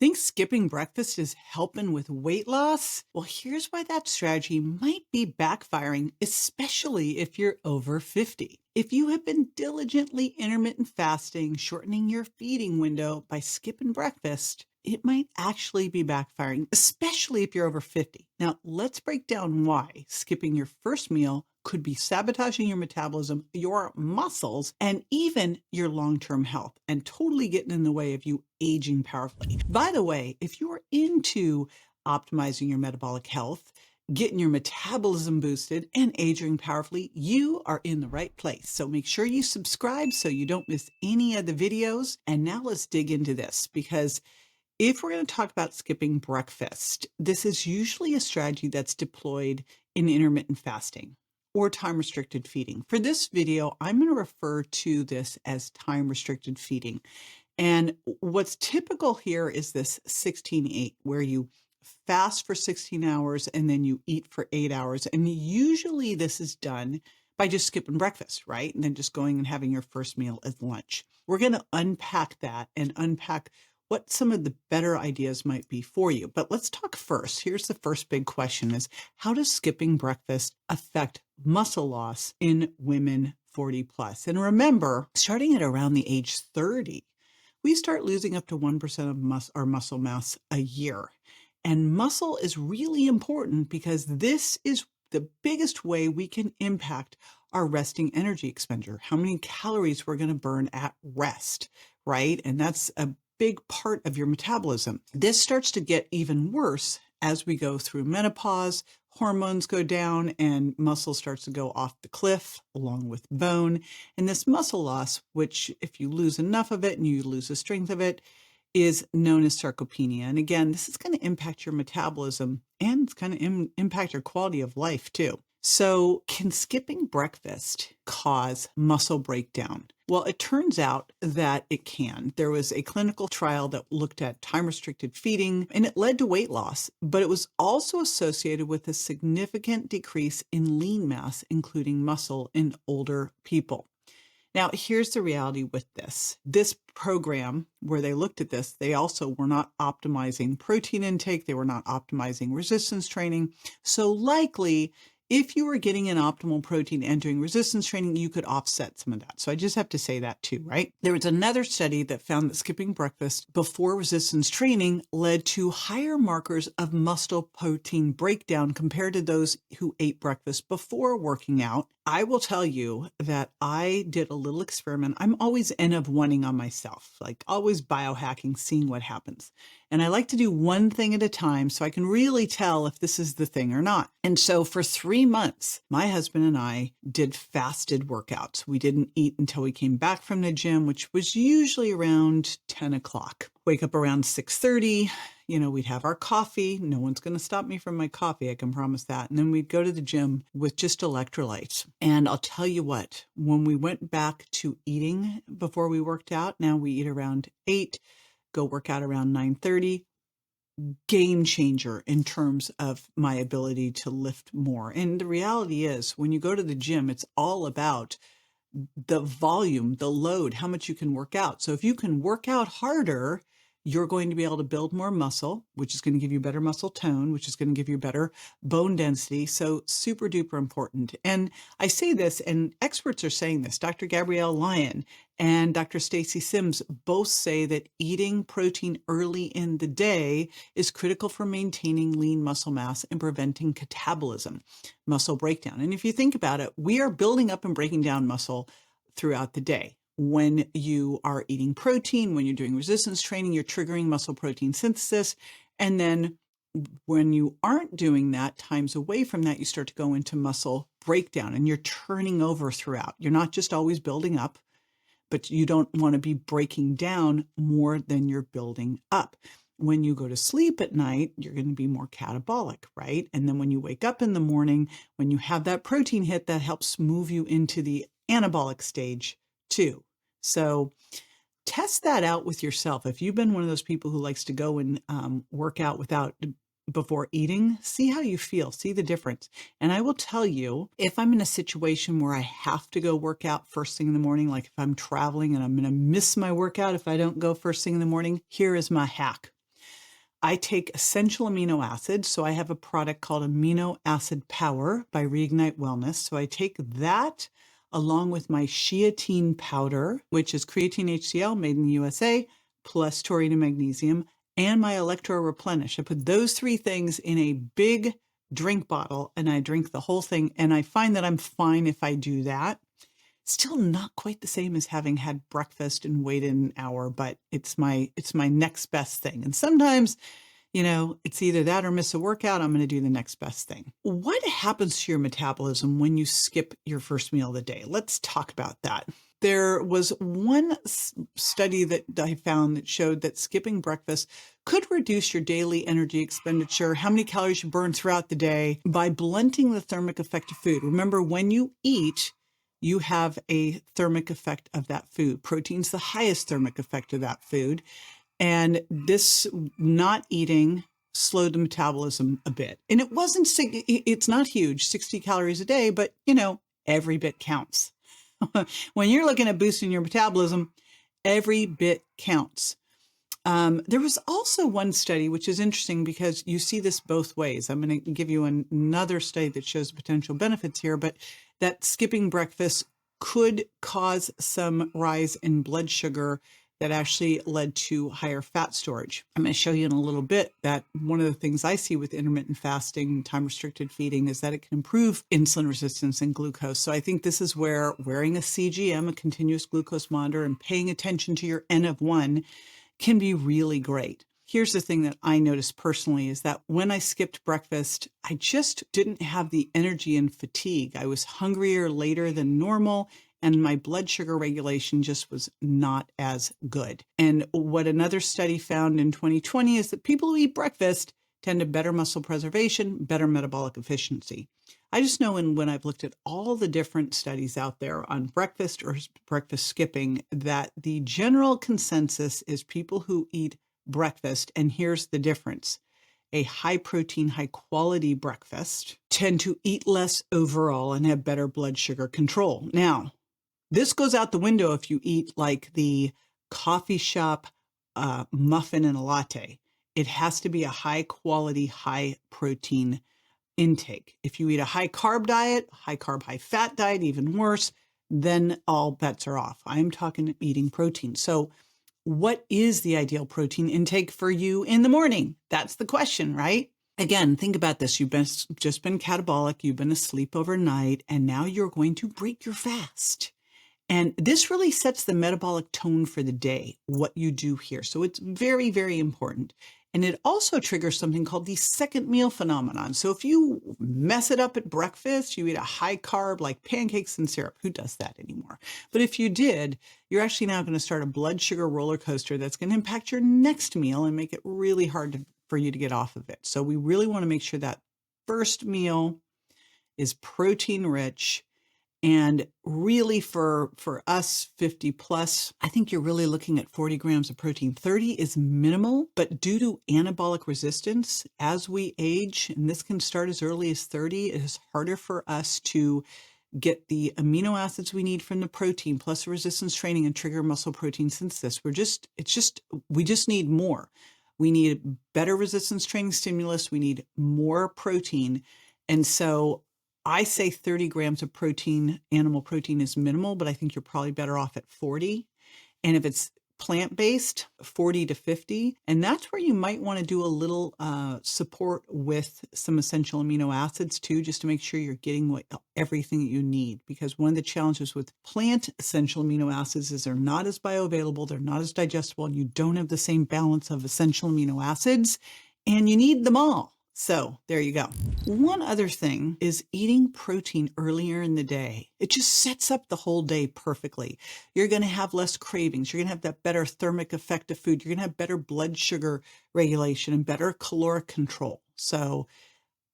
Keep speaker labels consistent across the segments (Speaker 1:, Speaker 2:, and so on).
Speaker 1: Think skipping breakfast is helping with weight loss? Well, here's why that strategy might be backfiring, especially if you're over 50. If you have been diligently intermittent fasting, shortening your feeding window by skipping breakfast, it might actually be backfiring, especially if you're over 50. Now, let's break down why skipping your first meal could be sabotaging your metabolism, your muscles, and even your long-term health, and totally getting in the way of you aging powerfully. By the way, if you're into optimizing your metabolic health, getting your metabolism boosted, and aging powerfully, you are in the right place. So make sure you subscribe so you don't miss any of the videos. And now let's dig into this, because if we're going to talk about skipping breakfast, this is usually a strategy that's deployed in intermittent fasting or time-restricted feeding. For this video, I'm going to refer to this as time-restricted feeding. And what's typical here is this 16-8, where you fast for 16 hours and then you eat for 8 hours. And usually this is done by just skipping breakfast, right? And then just going and having your first meal as lunch. We're going to unpack that and unpack what some of the better ideas might be for you. But let's talk first. Here's the first big question is, how does skipping breakfast affect muscle loss in women 40 plus? And remember, starting at around the age 30, we start losing up to 1% of our muscle mass a year. And muscle is really important because this is the biggest way we can impact our resting energy expenditure, how many calories we're going to burn at rest, right? And that's a big part of your metabolism. This starts to get even worse as we go through menopause, hormones go down, and muscle starts to go off the cliff along with bone. And this muscle loss, which if you lose enough of it and you lose the strength of it, is known as sarcopenia. And again, this is going to impact your metabolism and it's going to impact your quality of life too. So can skipping breakfast cause muscle breakdown? Well, it turns out that it can. There was a clinical trial that looked at time-restricted feeding and it led to weight loss, but it was also associated with a significant decrease in lean mass, including muscle in older people. Now, here's the reality with this. This program where they looked at this, they also were not optimizing protein intake. They were not optimizing resistance training. So likely, if you were getting an optimal protein and doing resistance training, you could offset some of that. So I just have to say that too, right? There was another study that found that skipping breakfast before resistance training led to higher markers of muscle protein breakdown compared to those who ate breakfast before working out. I will tell you that I did a little experiment. I'm always N of oneing on myself, like always biohacking, seeing what happens. And I like to do one thing at a time so I can really tell if this is the thing or not. And so for 3 months, my husband and I did fasted workouts. We didn't eat until we came back from the gym, which was usually around 10 o'clock. Wake up around 6:30. We'd have our coffee. No one's going to stop me from my coffee. I can promise that. And then we'd go to the gym with just electrolytes. And I'll tell you what, when we went back to eating before we worked out, now we eat around 8, go work out around 9:30. Game changer in terms of my ability to lift more. And the reality is when you go to the gym, it's all about the volume, the load, how much you can work out. So if you can work out harder, you're going to be able to build more muscle, which is going to give you better muscle tone, which is going to give you better bone density. So super duper important. And I say this, and experts are saying this. Dr. Gabrielle Lyon and Dr. Stacy Sims both say that eating protein early in the day is critical for maintaining lean muscle mass and preventing catabolism, muscle breakdown. And if you think about it, we are building up and breaking down muscle throughout the day. When you are eating protein, when you're doing resistance training, you're triggering muscle protein synthesis. And then when you aren't doing that, times away from that, you start to go into muscle breakdown and you're turning over throughout. You're not just always building up, but you don't want to be breaking down more than you're building up. When you go to sleep at night, you're going to be more catabolic, right? And then when you wake up in the morning, when you have that protein hit, that helps move you into the anabolic stage too. So test that out with yourself. If you've been one of those people who likes to go and work out before eating, see how you feel, see the difference. And I will tell you, if I'm in a situation where I have to go work out first thing in the morning, like if I'm traveling and I'm going to miss my workout if I don't go first thing in the morning, here is my hack. I take essential amino acids. So I have a product called Amino Acid Power by Reignite Wellness. So I take that along with my SHEatine powder, which is creatine HCl made in the USA, plus taurine and magnesium, and my Electro Replenish. I put those three things in a big drink bottle and I drink the whole thing. And I find that I'm fine if I do that. Still not quite the same as having had breakfast and waited an hour, but it's my next best thing. And sometimes, it's either that or miss a workout. I'm going to do the next best thing. What happens to your metabolism when you skip your first meal of the day? Let's talk about that. There was one study that I found that showed that skipping breakfast could reduce your daily energy expenditure, how many calories you burn throughout the day, by blunting the thermic effect of food. Remember, when you eat, you have a thermic effect of that food. Protein's the highest thermic effect of that food. And this not eating slowed the metabolism a bit. And it's not huge, 60 calories a day, but every bit counts. When you're looking at boosting your metabolism, every bit counts. There was also one study, which is interesting because you see this both ways. I'm going to give you another study that shows potential benefits here, but that skipping breakfast could cause some rise in blood sugar that actually led to higher fat storage. I'm going to show you in a little bit that one of the things I see with intermittent fasting, time-restricted feeding, is that it can improve insulin resistance and glucose. So I think this is where wearing a CGM, a continuous glucose monitor, and paying attention to your N of 1 can be really great. Here's the thing that I noticed personally is that when I skipped breakfast, I just didn't have the energy and fatigue. I was hungrier later than normal, and my blood sugar regulation just was not as good. And what another study found in 2020 is that people who eat breakfast tend to better muscle preservation, better metabolic efficiency. I just know when I've looked at all the different studies out there on breakfast or breakfast skipping, that the general consensus is people who eat breakfast, and here's the difference. A high protein, high quality breakfast tend to eat less overall and have better blood sugar control. Now, this goes out the window if you eat like the coffee shop muffin and a latte. It has to be a high quality, high protein intake. If you eat a high carb diet, high carb, high fat diet, even worse, then all bets are off. I'm talking eating protein. So what is the ideal protein intake for you in the morning? That's the question, right? Again, think about this. You've just been catabolic, you've been asleep overnight, and now you're going to break your fast. And this really sets the metabolic tone for the day, what you do here. So it's very, very important. And it also triggers something called the second meal phenomenon. So if you mess it up at breakfast, you eat a high carb like pancakes and syrup. Who does that anymore? But if you did, you're actually now going to start a blood sugar roller coaster that's going to impact your next meal and make it really hard for you to get off of it. So we really want to make sure that first meal is protein rich. And really for us 50 plus, I think you're really looking at 40 grams of protein. 30 is minimal, but due to anabolic resistance, as we age, and this can start as early as 30, it is harder for us to get the amino acids we need from the protein plus resistance training and trigger muscle protein synthesis. We just need more. We need better resistance training stimulus. We need more protein. And so I say 30 grams of protein, animal protein, is minimal, but I think you're probably better off at 40. And if it's plant-based, 40 to 50. And that's where you might want to do a little support with some essential amino acids too, just to make sure you're getting everything that you need. Because one of the challenges with plant essential amino acids is they're not as bioavailable, they're not as digestible, and you don't have the same balance of essential amino acids, and you need them all. So there you go. One other thing is eating protein earlier in the day. It just sets up the whole day perfectly. You're going to have less cravings. You're going to have that better thermic effect of food. You're going to have better blood sugar regulation and better caloric control. So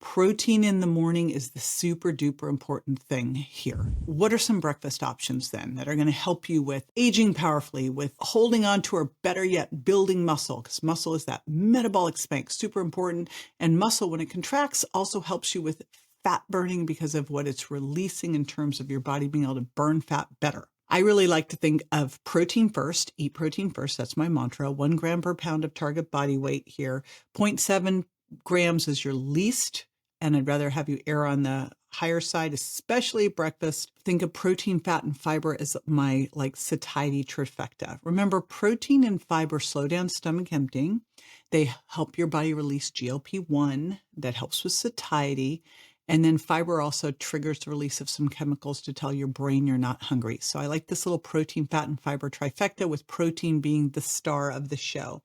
Speaker 1: protein in the morning is the super duper important thing here. What are some breakfast options then that are going to help you with aging powerfully, with holding on to, or better yet, building muscle? Because muscle is that metabolic spank, super important. And muscle, when it contracts, also helps you with fat burning because of what it's releasing in terms of your body being able to burn fat better. I really like to think of protein first, eat protein first. That's my mantra. 1 gram per pound of target body weight here. 0.7 grams is your least, and I'd rather have you err on the higher side, especially at breakfast. Think of protein, fat, and fiber as my like satiety trifecta. Remember, protein and fiber slow down stomach emptying. They help your body release GLP-1 that helps with satiety. And then fiber also triggers the release of some chemicals to tell your brain you're not hungry. So I like this little protein, fat, and fiber trifecta, with protein being the star of the show.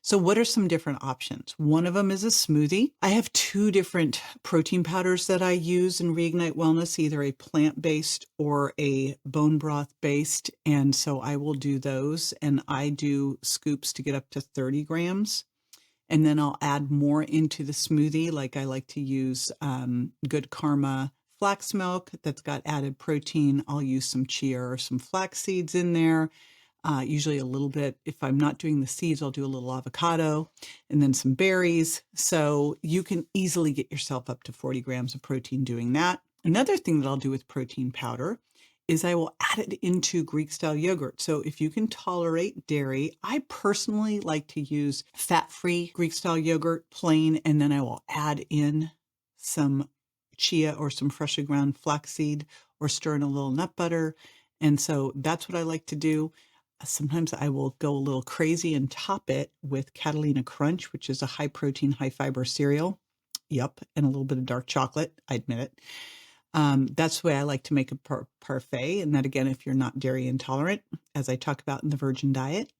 Speaker 1: So what are some different options? One of them is a smoothie. I have 2 different protein powders that I use in Reignite Wellness, either a plant-based or a bone broth-based. And so I will do those, and I do scoops to get up to 30 grams. And then I'll add more into the smoothie. Like I like to use Good Karma flax milk that's got added protein. I'll use some chia or some flax seeds in there. Usually a little bit. If I'm not doing the seeds, I'll do a little avocado and then some berries. So you can easily get yourself up to 40 grams of protein doing that. Another thing that I'll do with protein powder is I will add it into Greek style yogurt. So if you can tolerate dairy, I personally like to use fat-free Greek style yogurt, plain, and then I will add in some chia or some freshly ground flaxseed, or stir in a little nut butter. And so that's what I like to do. Sometimes I will go a little crazy and top it with Catalina Crunch, which is a high protein, high fiber cereal. Yep, and a little bit of dark chocolate, I admit it. That's the way I like to make a parfait. And that, again, if you're not dairy intolerant, as I talk about in the Virgin Diet.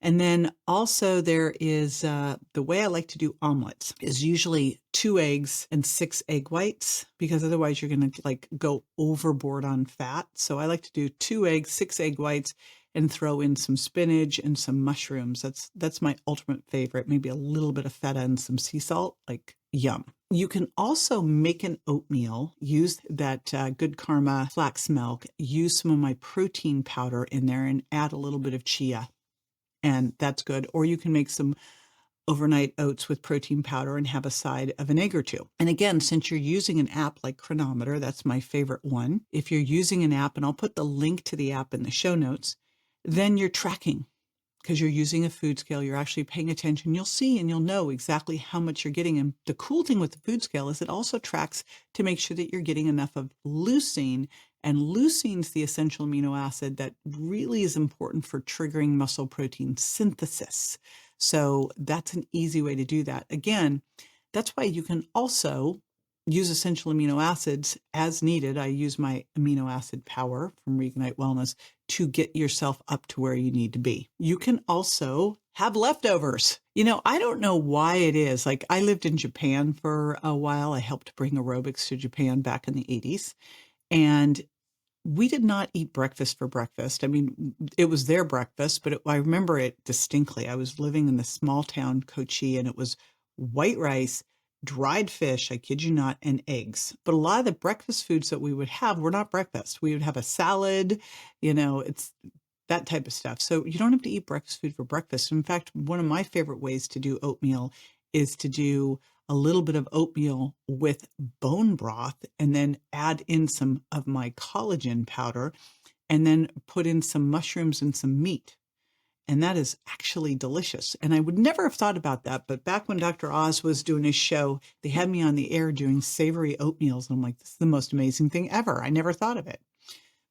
Speaker 1: And then also there is the way I like to do omelets is usually 2 eggs and 6 egg whites, because otherwise you're going to like go overboard on fat. So I like to do 2 eggs, 6 egg whites, and throw in some spinach and some mushrooms. That's my ultimate favorite. Maybe a little bit of feta and some sea salt, like yum. You can also make an oatmeal, use that Good Karma flax milk, use some of my protein powder in there, and add a little bit of chia. And that's good. Or you can make some overnight oats with protein powder and have a side of an egg or 2. And again, since you're using an app like Cronometer, that's my favorite one. If you're using an app, and I'll put the link to the app in the show notes, then you're tracking. Because you're using a food scale, you're actually paying attention. You'll see and you'll know exactly how much you're getting. And the cool thing with the food scale is it also tracks to make sure that you're getting enough of leucine. And leucine is the essential amino acid that really is important for triggering muscle protein synthesis. So that's an easy way to do that. Again, that's why you can also use essential amino acids as needed. I use my amino acid power from Reignite Wellness to get yourself up to where you need to be. You can also have leftovers. You know, I don't know why it is. Like, I lived in Japan for a while. I helped bring aerobics to Japan back in the 80s. And we did not eat breakfast for breakfast. I mean, it was their breakfast, but I remember it distinctly. I was living in the small town, Kochi, and it was white rice, dried fish, I kid you not, and eggs. But a lot of the breakfast foods that we would have were not breakfast. We would have a salad, you know, it's that type of stuff. So you don't have to eat breakfast food for breakfast. In fact, one of my favorite ways to do oatmeal is to do a little bit of oatmeal with bone broth and then add in some of my collagen powder and then put in some mushrooms and some meat. And that is actually delicious. And I would never have thought about that. But back when Dr. Oz was doing his show, they had me on the air doing savory oatmeals. And I'm like, this is the most amazing thing ever. I never thought of it.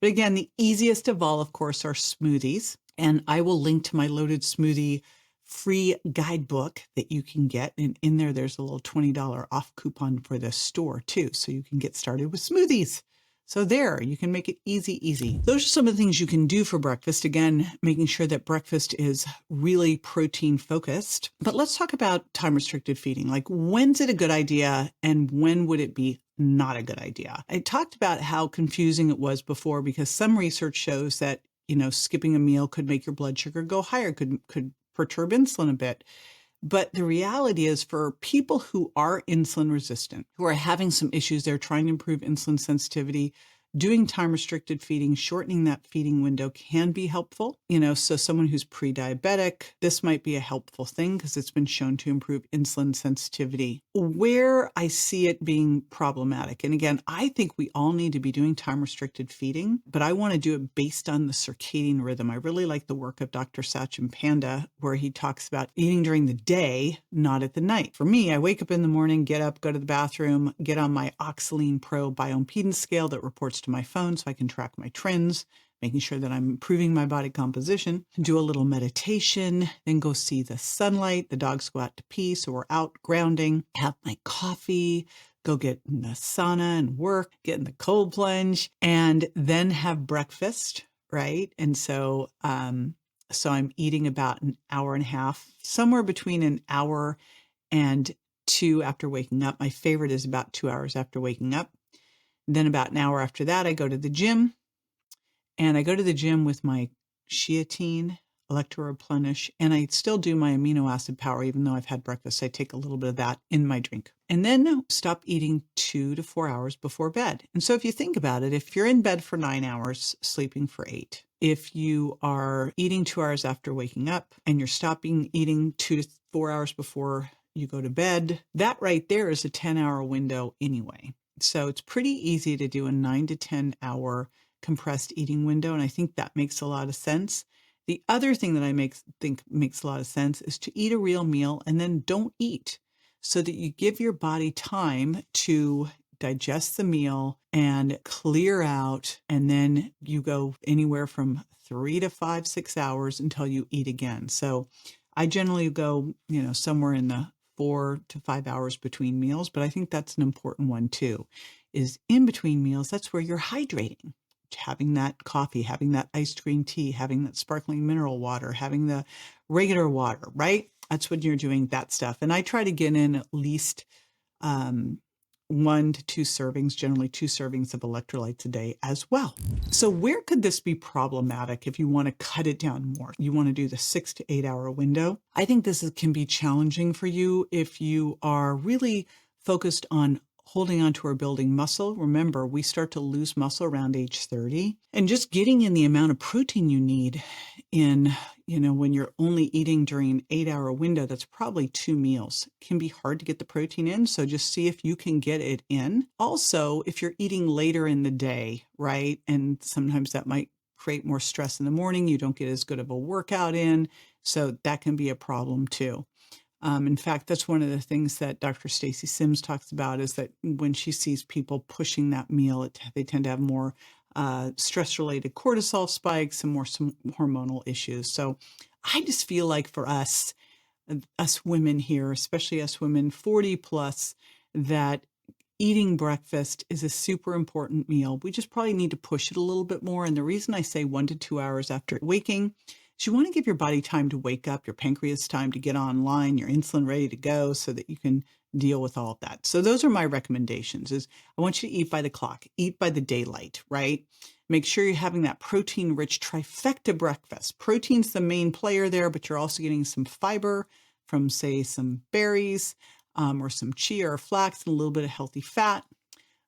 Speaker 1: But again, the easiest of all, of course, are smoothies. And I will link to my loaded smoothie free guidebook that you can get. And in there, there's a little $20 off coupon for the store too. So you can get started with smoothies. So there, you can make it easy. Those are some of the things you can do for breakfast. Again, making sure that breakfast is really protein focused. But let's talk about time restricted feeding. Like, when's it a good idea and when would it be not a good idea? I talked about how confusing it was before because some research shows that, you know, skipping a meal could make your blood sugar go higher, could perturb insulin a bit. But the reality is, for people who are insulin resistant, who are having some issues, they're trying to improve insulin sensitivity, doing time restricted feeding, shortening that feeding window can be helpful. So someone who's pre-diabetic, this might be a helpful thing because it's been shown to improve insulin sensitivity. Where I see it being problematic, and again, I think we all need to be doing time restricted feeding, but I want to do it based on the circadian rhythm. I really like the work of Dr. Sachin Panda, where he talks about eating during the day, not at the night. For me, I wake up in the morning, get up, go to the bathroom, get on my Oxaline Pro bioimpedance scale that reports to my phone so I can track my trends, making sure that I'm improving my body composition, do a little meditation, then go see the sunlight. The dogs go out to pee, so we're out grounding, have my coffee, go get in the sauna and work, get in the cold plunge, and then have breakfast, right? And so I'm eating about an hour and a half, somewhere between an hour and 2 after waking up. My favorite is about 2 hours after waking up. Then about an hour after that, I go to the gym, and I go to the gym with my SHEatine, Electro Replenish, and I still do my amino acid power, even though I've had breakfast. I take a little bit of that in my drink. And then stop eating 2 to 4 hours before bed. And so if you think about it, if you're in bed for 9 hours, sleeping for 8, if you are eating 2 hours after waking up and you're stopping eating 2 to 4 hours before you go to bed, that right there is a 10-hour window anyway. So it's pretty easy to do a 9 to 10 hour compressed eating window. And I think that makes a lot of sense. The other thing that I think makes a lot of sense is to eat a real meal and then don't eat, so that you give your body time to digest the meal and clear out. And then you go anywhere from 3 to 5, 6 hours until you eat again. So I generally go, somewhere in the 4 to 5 hours between meals, but I think that's an important one too, is in between meals. That's where you're hydrating, having that coffee, having that iced green tea, having that sparkling mineral water, having the regular water, right? That's when you're doing that stuff. And I try to get in at least 1 to 2 servings, generally 2 servings of electrolytes a day as well. So where could this be problematic if you want to cut it down more? You want to do the 6 to 8 hour window. I think this can be challenging for you if you are really focused on holding on to or building muscle. Remember, we start to lose muscle around age 30. And just getting in the amount of protein you need in, when you're only eating during an 8-hour window, that's probably 2 meals. It can be hard to get the protein in. So just see if you can get it in. Also, if you're eating later in the day, right? And sometimes that might create more stress in the morning. You don't get as good of a workout in. So that can be a problem too. In fact, that's one of the things that Dr. Stacy Sims talks about, is that when she sees people pushing that meal, they tend to have more stress-related cortisol spikes and some hormonal issues. So I just feel like for us women here, especially us women 40 plus, that eating breakfast is a super important meal. We just probably need to push it a little bit more. And the reason I say 1 to 2 hours after waking, so you want to give your body time to wake up, your pancreas time to get online, your insulin ready to go, so that you can deal with all of that. So those are my recommendations. Is I want you to eat by the clock, eat by the daylight, right? Make sure you're having that protein-rich trifecta breakfast. Protein's the main player there, but you're also getting some fiber from, say, some berries or some chia or flax, and a little bit of healthy fat.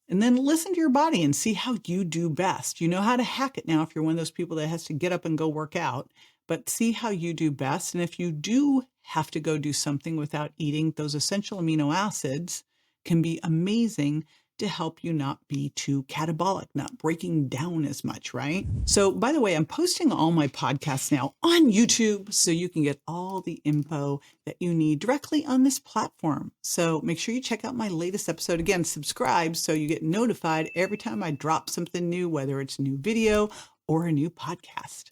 Speaker 1: And then listen to your body and see how you do best. You know how to hack it now if you're one of those people that has to get up and go work out. But see how you do best. And if you do have to go do something without eating, those essential amino acids can be amazing to help you not be too catabolic, not breaking down as much, right? So by the way, I'm posting all my podcasts now on YouTube, so you can get all the info that you need directly on this platform. So make sure you check out my latest episode. Again, subscribe so you get notified every time I drop something new, whether it's a new video or a new podcast.